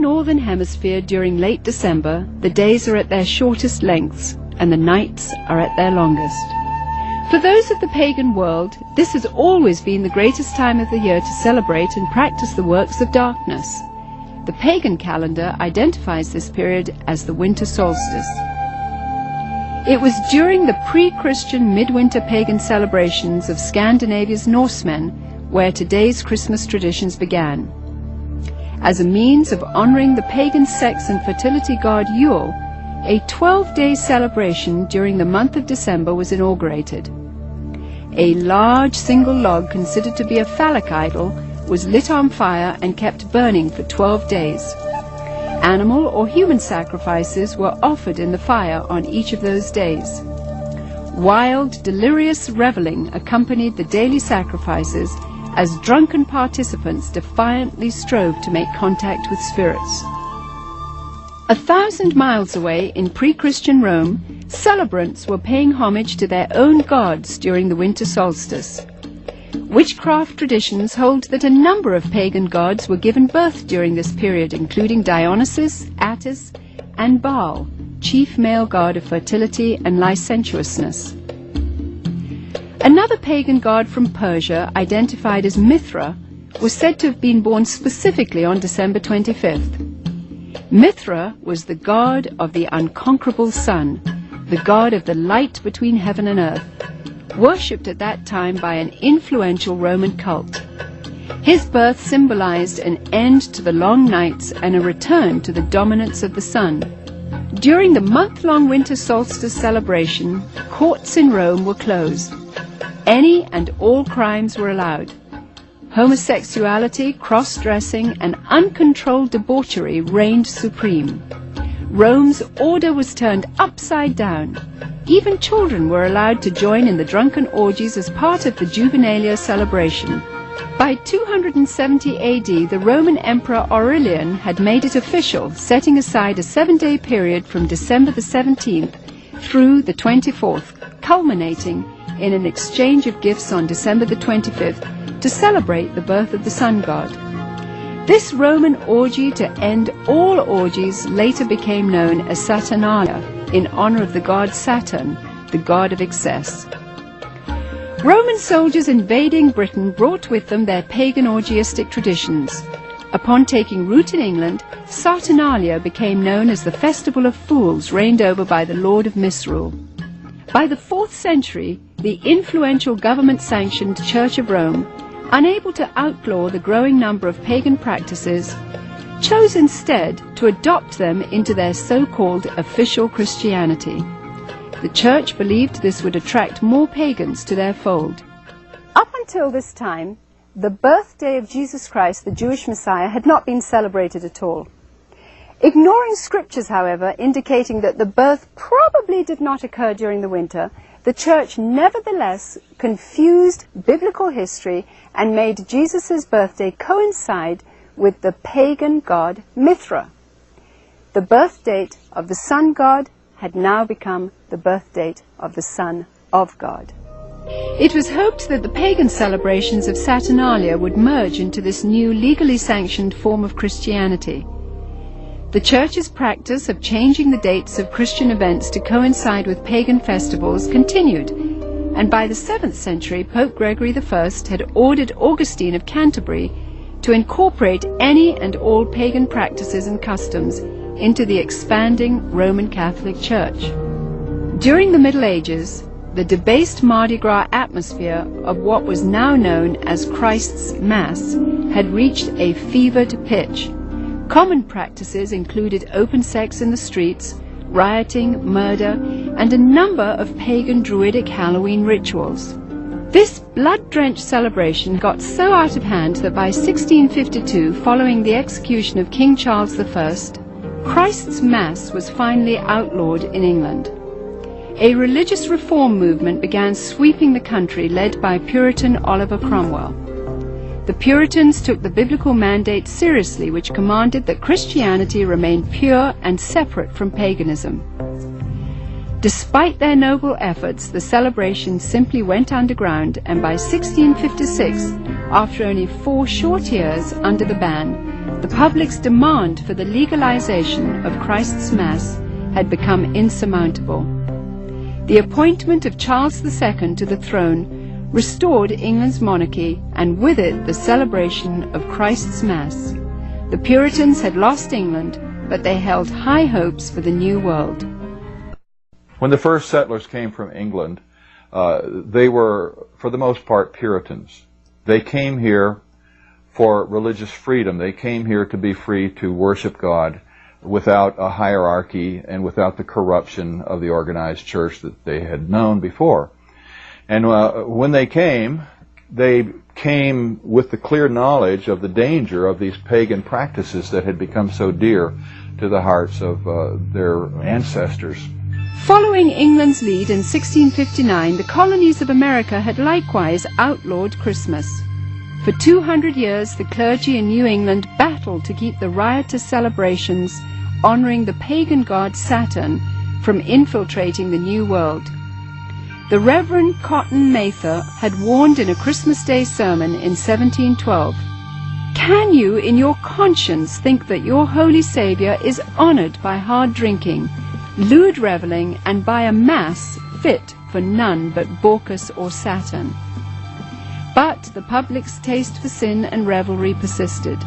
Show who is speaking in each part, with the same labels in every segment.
Speaker 1: northern hemisphere during late December, the days are at their shortest lengths and the nights are at their longest. For those of the pagan world, this has always been the greatest time of the year to celebrate and practice the works of darkness. The pagan calendar identifies this period as the winter solstice. It was during the pre-Christian midwinter pagan celebrations of Scandinavia's Norsemen where today's Christmas traditions began. As a means of honoring the pagan sex and fertility god Yule, a 12-day celebration during the month of December was inaugurated. A large single log considered to be a phallic idol was lit on fire and kept burning for 12 days. Animal or human sacrifices were offered in the fire on each of those days. Wild, delirious reveling accompanied the daily sacrifices as drunken participants defiantly strove to make contact with spirits. 1,000 miles away in pre-Christian Rome, celebrants were paying homage to their own gods during the winter solstice. Witchcraft traditions hold that a number of pagan gods were given birth during this period, including Dionysus, Attis, and Baal, chief male god of fertility and licentiousness. Another pagan god from Persia, identified as Mithra, was said to have been born specifically on December 25th. Mithra was the god of the unconquerable sun, the god of the light between heaven and earth, worshipped at that time by an influential Roman cult. His birth symbolized an end to the long nights and a return to the dominance of the sun. During the month-long winter solstice celebration, courts in Rome were closed. Any and all crimes were allowed. Homosexuality, cross-dressing, and uncontrolled debauchery reigned supreme. Rome's order was turned upside down. Even children were allowed to join in the drunken orgies as part of the Juvenalia celebration. By 270 AD, the Roman Emperor Aurelian had made it official, setting aside a 7-day period from December the 17th through the 24th, culminating in an exchange of gifts on December the 25th to celebrate the birth of the sun god. This Roman orgy to end all orgies later became known as Saturnalia, in honor of the god Saturn, the god of excess. Roman soldiers invading Britain brought with them their pagan orgiastic traditions. Upon taking root in England, Saturnalia became known as the Festival of Fools, reigned over by the Lord of Misrule. By the 4th century, the influential government-sanctioned Church of Rome, unable to outlaw the growing number of pagan practices, chose instead to adopt them into their so-called official Christianity. The Church believed this would attract more pagans to their fold. Up until this time, the birthday of Jesus Christ, the Jewish Messiah, had not been celebrated at all. Ignoring scriptures, however, indicating that the birth probably did not occur during the winter, the Church nevertheless confused biblical history and made Jesus' birthday coincide with the pagan god Mithra. The birth date of the sun god had now become the birth date of the Son of God. It was hoped that the pagan celebrations of Saturnalia would merge into this new legally sanctioned form of Christianity. The Church's practice of changing the dates of Christian events to coincide with pagan festivals continued, and by the 7th century, Pope Gregory I had ordered Augustine of Canterbury to incorporate any and all pagan practices and customs into the expanding Roman Catholic Church. During the Middle Ages, the debased Mardi Gras atmosphere of what was now known as Christ's Mass had reached a fevered pitch. Common practices included open sex in the streets, rioting, murder, and a number of pagan druidic Halloween rituals. This blood-drenched celebration got so out of hand that by 1652, following the execution of King Charles I, Christ's Mass was finally outlawed in England. A religious reform movement began sweeping the country, led by Puritan Oliver Cromwell. The Puritans took the biblical mandate seriously, which commanded that Christianity remain pure and separate from paganism. Despite their noble efforts, the celebration simply went underground, and by 1656, after only 4 short years under the ban, the public's demand for the legalization of Christ's Mass had become insurmountable. The appointment of Charles II to the throne restored England's monarchy, and with it the celebration of Christ's Mass. The Puritans had lost England, but they held high hopes for the New World.
Speaker 2: When the first settlers came from England, they were, for the most part, Puritans. They came here for religious freedom. They came here to be free to worship God without a hierarchy and without the corruption of the organized church that they had known before. And when they came with the clear knowledge of the danger of these pagan practices that had become so dear to the hearts of their ancestors.
Speaker 1: Following England's lead in 1659, the colonies of America had likewise outlawed Christmas. For 200 years, the clergy in New England battled to keep the riotous celebrations honoring the pagan god Saturn from infiltrating the New World. The Reverend Cotton Mather had warned in a Christmas Day sermon in 1712, "Can you in your conscience think that your Holy Saviour is honoured by hard drinking, lewd revelling, and by a mass fit for none but Bacchus or Saturn?" But the public's taste for sin and revelry persisted.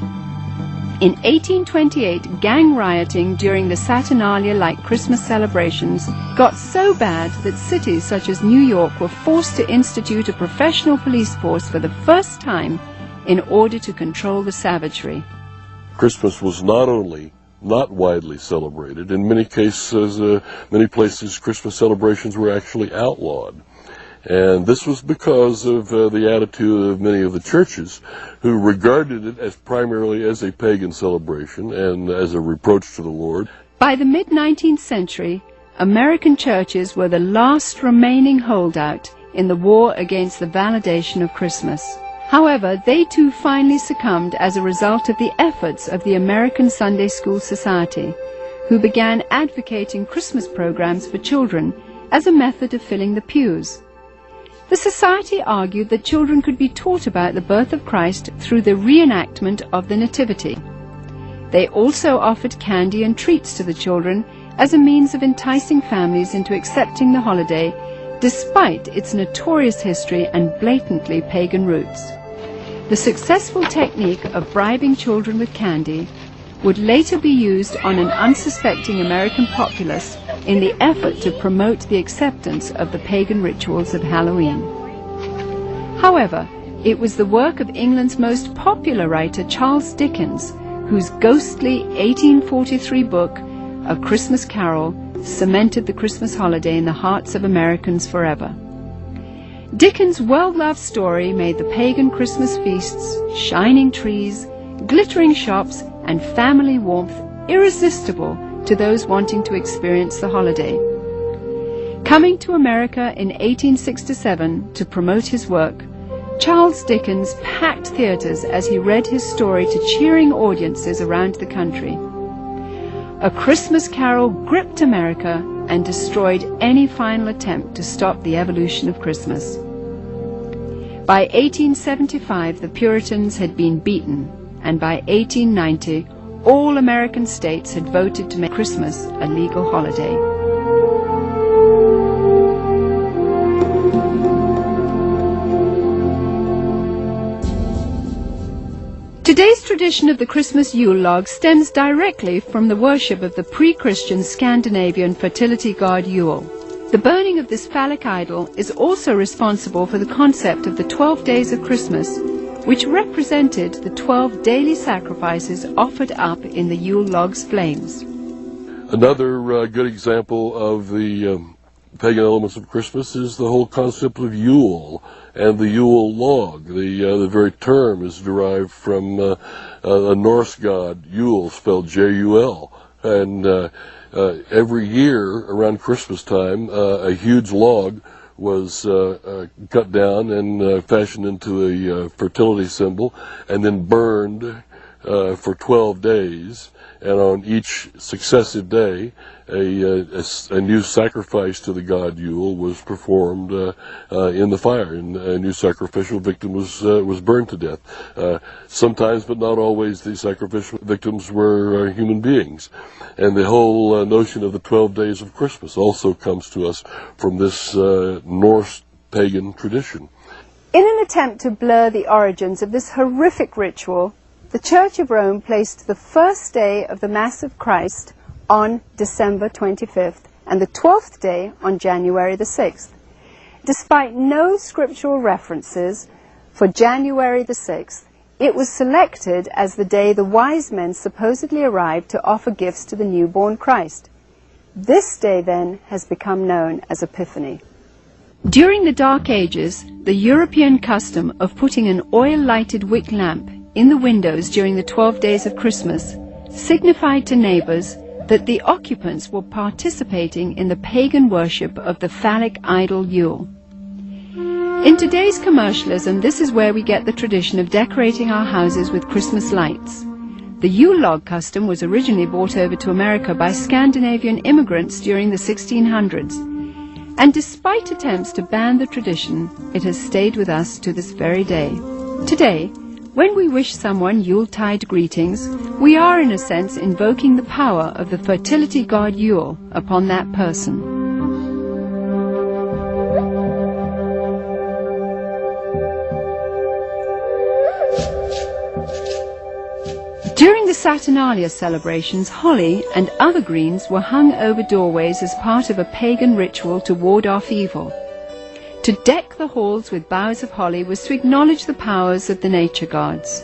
Speaker 1: In 1828, gang rioting during the Saturnalia-like Christmas celebrations got so bad that cities such as New York were forced to institute a professional police force for the first time in order to control the savagery.
Speaker 3: Christmas was not only not widely celebrated, in many cases, many places Christmas celebrations were actually outlawed. And this was because of the attitude of many of the churches who regarded it as primarily as a pagan celebration and as a reproach to the Lord.
Speaker 1: By the mid-19th century, American churches were the last remaining holdout in the war against the validation of Christmas. However, they too finally succumbed as a result of the efforts of the American Sunday School Society, who began advocating Christmas programs for children as a method of filling the pews. The Society argued that children could be taught about the birth of Christ through the reenactment of the Nativity. They also offered candy and treats to the children as a means of enticing families into accepting the holiday, despite its notorious history and blatantly pagan roots. The successful technique of bribing children with candy would later be used on an unsuspecting American populace in the effort to promote the acceptance of the pagan rituals of Halloween. However, it was the work of England's most popular writer, Charles Dickens, whose ghostly 1843 book, A Christmas Carol, cemented the Christmas holiday in the hearts of Americans forever. Dickens' well-loved story made the pagan Christmas feasts, shining trees, glittering shops, and family warmth irresistible to those wanting to experience the holiday. Coming to America in 1867 to promote his work, Charles Dickens packed theaters as he read his story to cheering audiences around the country. A Christmas Carol gripped America and destroyed any final attempt to stop the evolution of Christmas. By 1875, the Puritans had been beaten, and by 1890, all American states had voted to make Christmas a legal holiday. Today's tradition of the Christmas Yule log stems directly from the worship of the pre-Christian Scandinavian fertility god Yule. The burning of this phallic idol is also responsible for the concept of the 12 days of Christmas, which represented the 12 daily sacrifices offered up in the Yule log's flames.
Speaker 3: Another good example of the pagan elements of Christmas is the whole concept of Yule and the Yule log. The very term is derived from a Norse god, Yule, spelled J-U-L. And every year around Christmas time, a huge log was cut down and fashioned into a fertility symbol and then burned for 12 days, and on each successive day, a new sacrifice to the god Yule was performed in the fire, and a new sacrificial victim was burned to death. Sometimes, but not always, the sacrificial victims were human beings. And the whole notion of the 12 days of Christmas also comes to us from this Norse pagan tradition.
Speaker 1: In an attempt to blur the origins of this horrific ritual, the Church of Rome placed the first day of the Mass of Christ on December 25th and the 12th day on January the 6th. Despite no scriptural references for January the 6th, it was selected as the day the wise men supposedly arrived to offer gifts to the newborn Christ. This day then has become known as Epiphany. During the Dark Ages, the European custom of putting an oil-lighted wick lamp in the windows during the 12 days of Christmas signified to neighbors that the occupants were participating in the pagan worship of the phallic idol Yule. In today's commercialism, this is where we get the tradition of decorating our houses with Christmas lights. The Yule log custom was originally brought over to America by Scandinavian immigrants during the 1600s. And despite attempts to ban the tradition, it has stayed with us to this very day. Today, when we wish someone Yuletide greetings, we are in a sense invoking the power of the fertility god Yule upon that person. During the Saturnalia celebrations, holly and other greens were hung over doorways as part of a pagan ritual to ward off evil. To deck the halls with boughs of holly was to acknowledge the powers of the nature gods.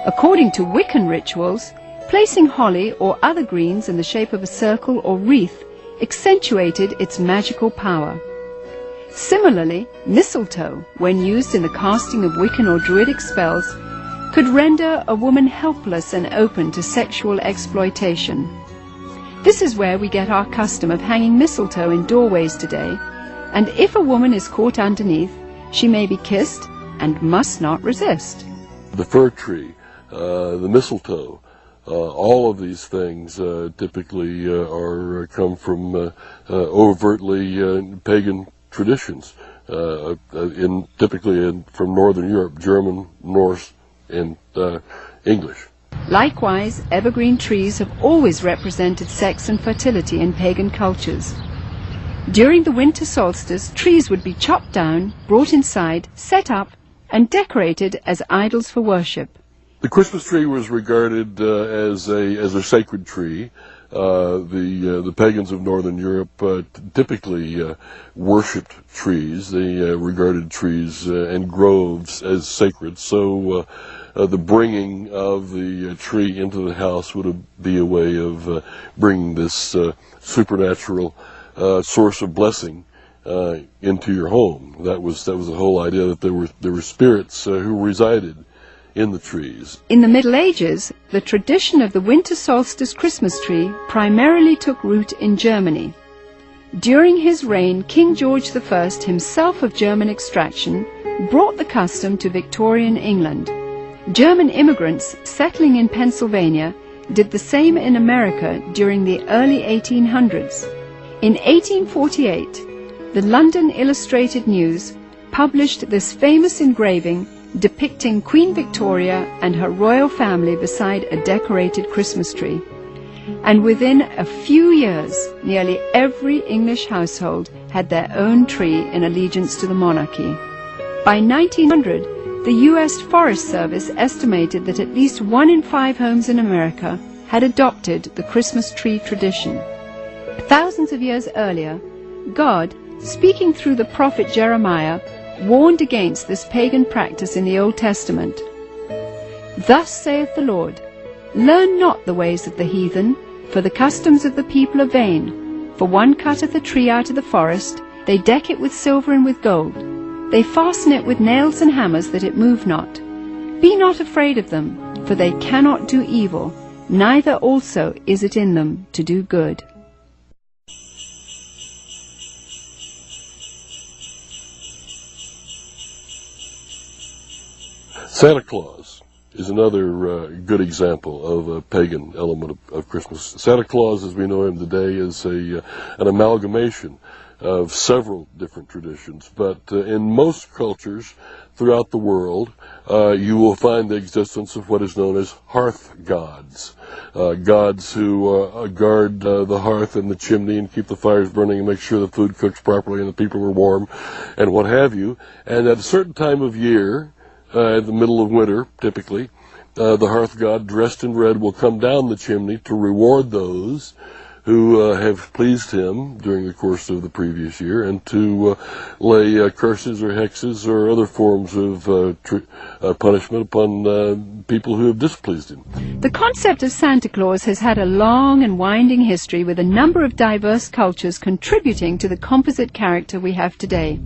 Speaker 1: According to Wiccan rituals, placing holly or other greens in the shape of a circle or wreath accentuated its magical power. Similarly, mistletoe, when used in the casting of Wiccan or Druidic spells, could render a woman helpless and open to sexual exploitation. This is where we get our custom of hanging mistletoe in doorways today, and if a woman is caught underneath, she may be kissed and must not resist.
Speaker 3: The fir tree, the mistletoe, all of these things typically come from overtly pagan traditions, typically from Northern Europe, German, Norse, and English.
Speaker 1: Likewise, evergreen trees have always represented sex and fertility in pagan cultures. During the winter solstice, trees would be chopped down, brought inside, set up, and decorated as idols for worship.
Speaker 3: The Christmas tree was regarded as a sacred tree. The pagans of Northern Europe typically worshipped trees. They regarded trees and groves as sacred. So the bringing of the tree into the house would be a way of bringing this supernatural source of blessing into your home. That was the whole idea, that there were spirits who resided in the trees.
Speaker 1: In the Middle Ages, the tradition of the winter solstice Christmas tree primarily took root in Germany. During his reign, King George I, himself of German extraction, brought the custom to Victorian England. German immigrants settling in Pennsylvania did the same in America during the early 1800s. In 1848, the London Illustrated News published this famous engraving depicting Queen Victoria and her royal family beside a decorated Christmas tree. And within a few years, nearly every English household had their own tree in allegiance to the monarchy. By 1900, the U.S. Forest Service estimated that at least 1 in 5 homes in America had adopted the Christmas tree tradition. Thousands of years earlier, God, speaking through the prophet Jeremiah, warned against this pagan practice in the Old Testament. Thus saith the Lord, learn not the ways of the heathen, for the customs of the people are vain. For one cutteth a tree out of the forest, they deck it with silver and with gold. They fasten it with nails and hammers that it move not. Be not afraid of them, for they cannot do evil, neither also is it in them to do good.
Speaker 3: Santa Claus is another good example of a pagan element of Christmas. Santa Claus, as we know him today, is an amalgamation of several different traditions, but in most cultures throughout the world, you will find the existence of what is known as hearth gods, gods who guard the hearth and the chimney and keep the fires burning and make sure the food cooks properly and the people are warm and what have you. And at a certain time of year, in the middle of winter, typically, the hearth god dressed in red will come down the chimney to reward those who have pleased him during the course of the previous year, and to lay curses or hexes or other forms of punishment upon people who have displeased him.
Speaker 1: The concept of Santa Claus has had a long and winding history, with a number of diverse cultures contributing to the composite character we have today.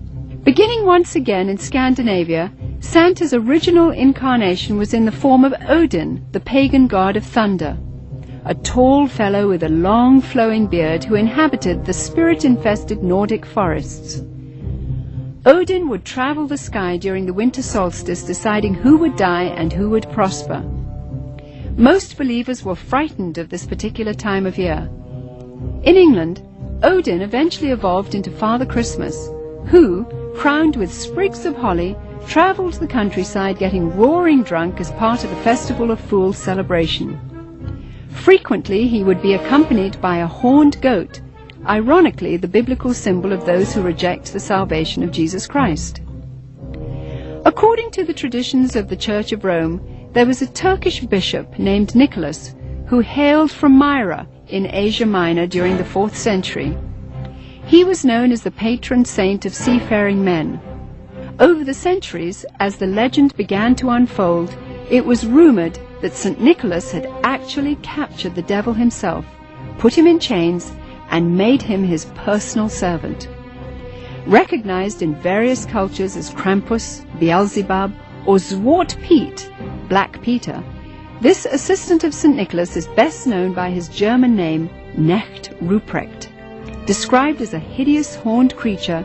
Speaker 1: Beginning once again in Scandinavia, Santa's original incarnation was in the form of Odin, the pagan god of thunder, a tall fellow with a long flowing beard who inhabited the spirit-infested Nordic forests. Odin would travel the sky during the winter solstice, deciding who would die and who would prosper. Most believers were frightened of this particular time of year. In England, Odin eventually evolved into Father Christmas, who, crowned with sprigs of holly, traveled the countryside getting roaring drunk as part of the Festival of Fools celebration. Frequently, he would be accompanied by a horned goat, ironically the biblical symbol of those who reject the salvation of Jesus Christ. According to the traditions of the Church of Rome, there was a Turkish bishop named Nicholas who hailed from Myra in Asia Minor during the 4th century. He was known as the patron saint of seafaring men. Over the centuries, as the legend began to unfold, it was rumored that St. Nicholas had actually captured the devil himself, put him in chains, and made him his personal servant. Recognized in various cultures as Krampus, Beelzebub, or Zwart Piet, Black Peter, this assistant of St. Nicholas is best known by his German name, Knecht Ruprecht. Described as a hideous horned creature,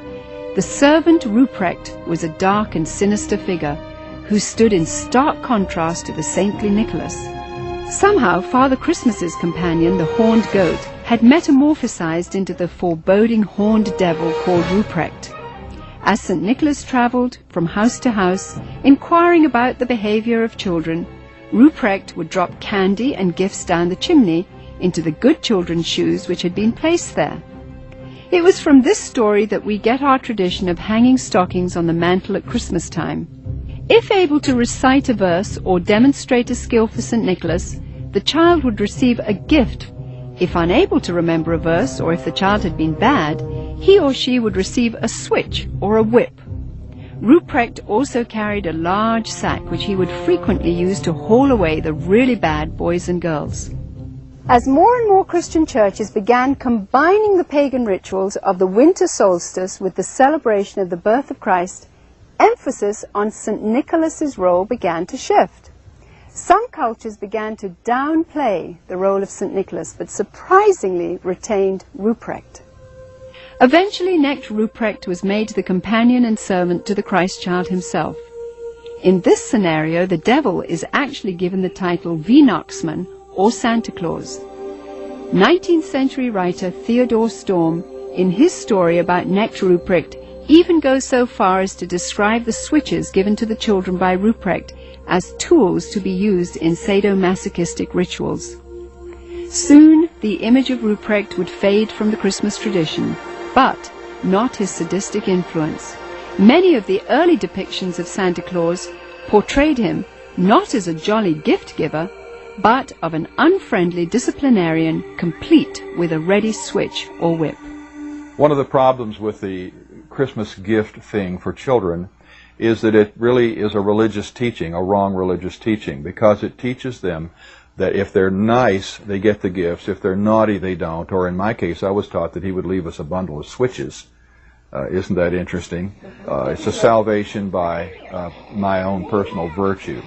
Speaker 1: the servant Ruprecht was a dark and sinister figure who stood in stark contrast to the saintly Nicholas. Somehow, Father Christmas's companion, the horned goat, had metamorphosized into the foreboding horned devil called Ruprecht. As St. Nicholas traveled from house to house, inquiring about the behavior of children, Ruprecht would drop candy and gifts down the chimney into the good children's shoes which had been placed there. It was from this story that we get our tradition of hanging stockings on the mantle at Christmas time. If able to recite a verse or demonstrate a skill for St. Nicholas, the child would receive a gift. If unable to remember a verse, or if the child had been bad, he or she would receive a switch or a whip. Ruprecht also carried a large sack which he would frequently use to haul away the really bad boys and girls. As more and more Christian churches began combining the pagan rituals of the winter solstice with the celebration of the birth of Christ, emphasis on St. Nicholas's role began to shift. Some cultures began to downplay the role of St. Nicholas, but surprisingly retained Ruprecht. Eventually, Knecht Ruprecht was made the companion and servant to the Christ child himself. In this scenario, the devil is actually given the title Weihnachtsmann, or Santa Claus. 19th century writer Theodor Storm, in his story about Knecht Ruprecht, even goes so far as to describe the switches given to the children by Ruprecht as tools to be used in sadomasochistic rituals. Soon, the image of Ruprecht would fade from the Christmas tradition, but not his sadistic influence. Many of the early depictions of Santa Claus portrayed him not as a jolly gift giver, but of an unfriendly disciplinarian complete with a ready switch or whip.
Speaker 2: One of the problems with the Christmas gift thing for children is that it really is a religious teaching, a wrong religious teaching, because it teaches them that if they're nice, they get the gifts. If they're naughty, they don't. Or in my case, I was taught that he would leave us a bundle of switches. Isn't that interesting? It's a salvation by my own personal virtue.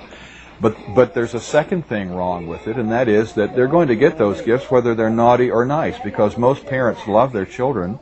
Speaker 2: But there's a second thing wrong with it, and that is that they're going to get those gifts whether they're naughty or nice, because most parents love their children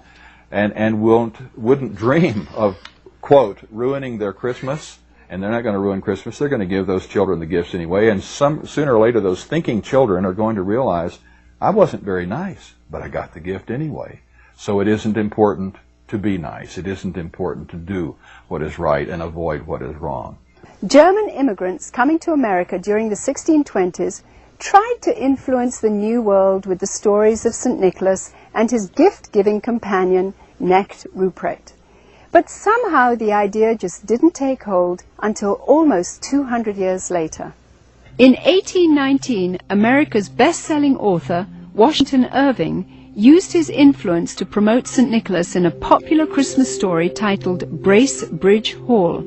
Speaker 2: and wouldn't dream of, quote, ruining their Christmas and they're not going to ruin Christmas. They're going to give those children the gifts anyway, and sooner or later those thinking children are going to realize, I wasn't very nice, but I got the gift anyway. So it isn't important to be nice. It isn't important to do what is right and avoid what is wrong.
Speaker 1: German immigrants coming to America during the 1620s tried to influence the New World with the stories of St. Nicholas and his gift-giving companion, Knecht Ruprecht. But somehow the idea just didn't take hold until almost 200 years later. In 1819, America's best-selling author, Washington Irving, used his influence to promote St. Nicholas in a popular Christmas story titled Bracebridge Hall.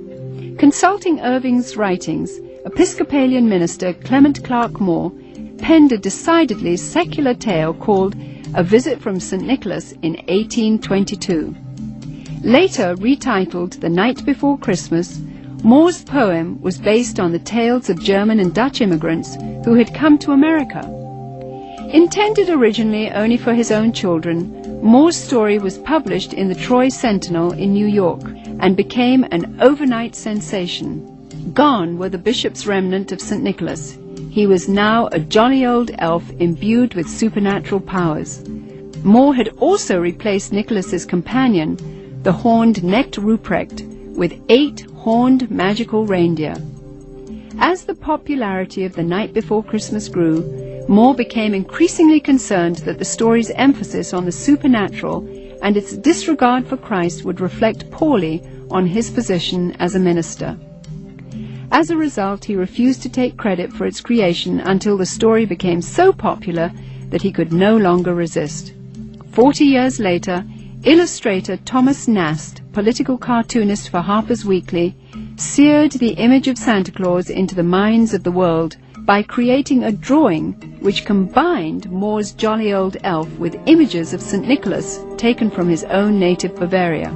Speaker 1: Consulting Irving's writings, Episcopalian minister Clement Clark Moore penned a decidedly secular tale called A Visit from St. Nicholas in 1822. Later retitled The Night Before Christmas, Moore's poem was based on the tales of German and Dutch immigrants who had come to America. Intended originally only for his own children, Moore's story was published in the Troy Sentinel in New York and became an overnight sensation. Gone were the bishop's remnant of St. Nicholas. He was now a jolly old elf imbued with supernatural powers. Moore had also replaced Nicholas's companion, the horned Knecht Ruprecht, with 8 horned magical reindeer. As the popularity of The Night Before Christmas grew, Moore became increasingly concerned that the story's emphasis on the supernatural and its disregard for Christ would reflect poorly on his position as a minister. As a result, he refused to take credit for its creation until the story became so popular that he could no longer resist. 40 years later, illustrator Thomas Nast, political cartoonist for Harper's Weekly, seared the image of Santa Claus into the minds of the world by creating a drawing which combined Moore's jolly old elf with images of St. Nicholas taken from his own native Bavaria.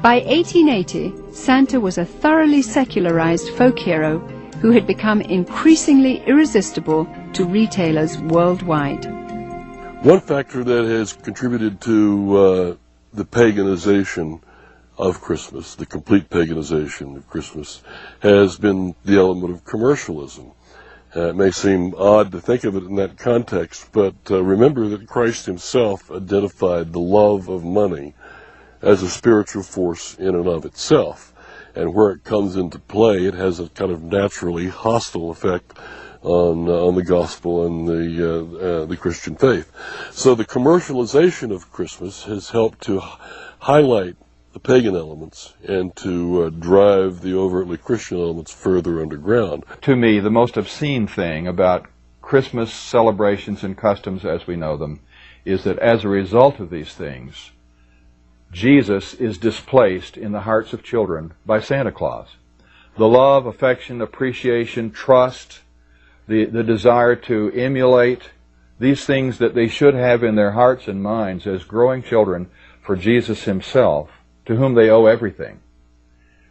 Speaker 1: By 1880, Santa was a thoroughly secularized folk hero who had become increasingly irresistible to retailers worldwide.
Speaker 3: One factor that has contributed to the paganization of Christmas, the complete paganization of Christmas, has been the element of commercialism. It may seem odd to think of it in that context, but remember that Christ himself identified the love of money as a spiritual force in and of itself. And where it comes into play, it has a kind of naturally hostile effect on the gospel and the Christian faith. So the commercialization of Christmas has helped to highlight the pagan elements and to drive the overtly Christian elements further underground.
Speaker 2: To me, the most obscene thing about Christmas celebrations and customs as we know them is that as a result of these things, Jesus is displaced in the hearts of children by Santa Claus. The love, affection, appreciation, trust, the desire to emulate, these things that they should have in their hearts and minds as growing children for Jesus himself, to whom they owe everything.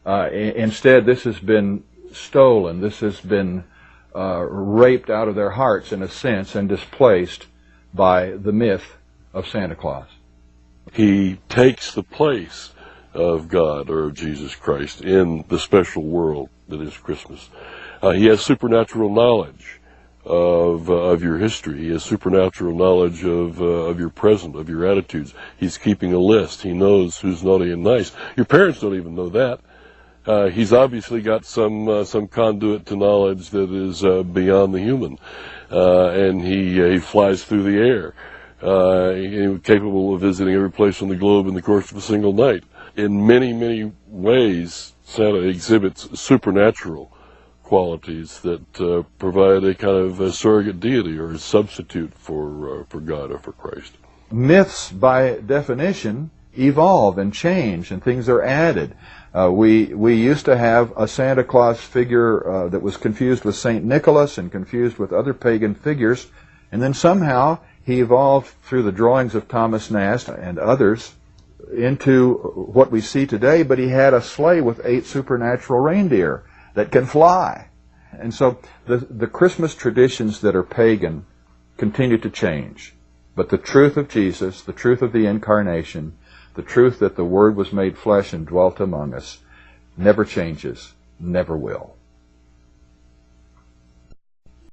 Speaker 2: Instead, this has been stolen, this has been raped out of their hearts in a sense and displaced by the myth of Santa Claus.
Speaker 3: He takes the place of God or of Jesus Christ in the special world that is Christmas. He has supernatural knowledge of your history. He has supernatural knowledge of your present, of your attitudes. He's keeping a list. He knows who's naughty and nice. Your parents don't even know that. He's obviously got some conduit to knowledge that is beyond the human, and he flies through the air. Capable of visiting every place on the globe in the course of a single night. In many, many ways, Santa exhibits supernatural qualities that provide a kind of a surrogate deity or a substitute for God or for Christ.
Speaker 2: Myths, by definition, evolve and change, and things are added. We used to have a Santa Claus figure that was confused with St. Nicholas and confused with other pagan figures, and then somehow he evolved through the drawings of Thomas Nast and others into what we see today, but he had a sleigh with 8 supernatural reindeer that can fly. And so the Christmas traditions that are pagan continue to change. But the truth of Jesus, the truth of the Incarnation, the truth that the Word was made flesh and dwelt among us, never changes. never will.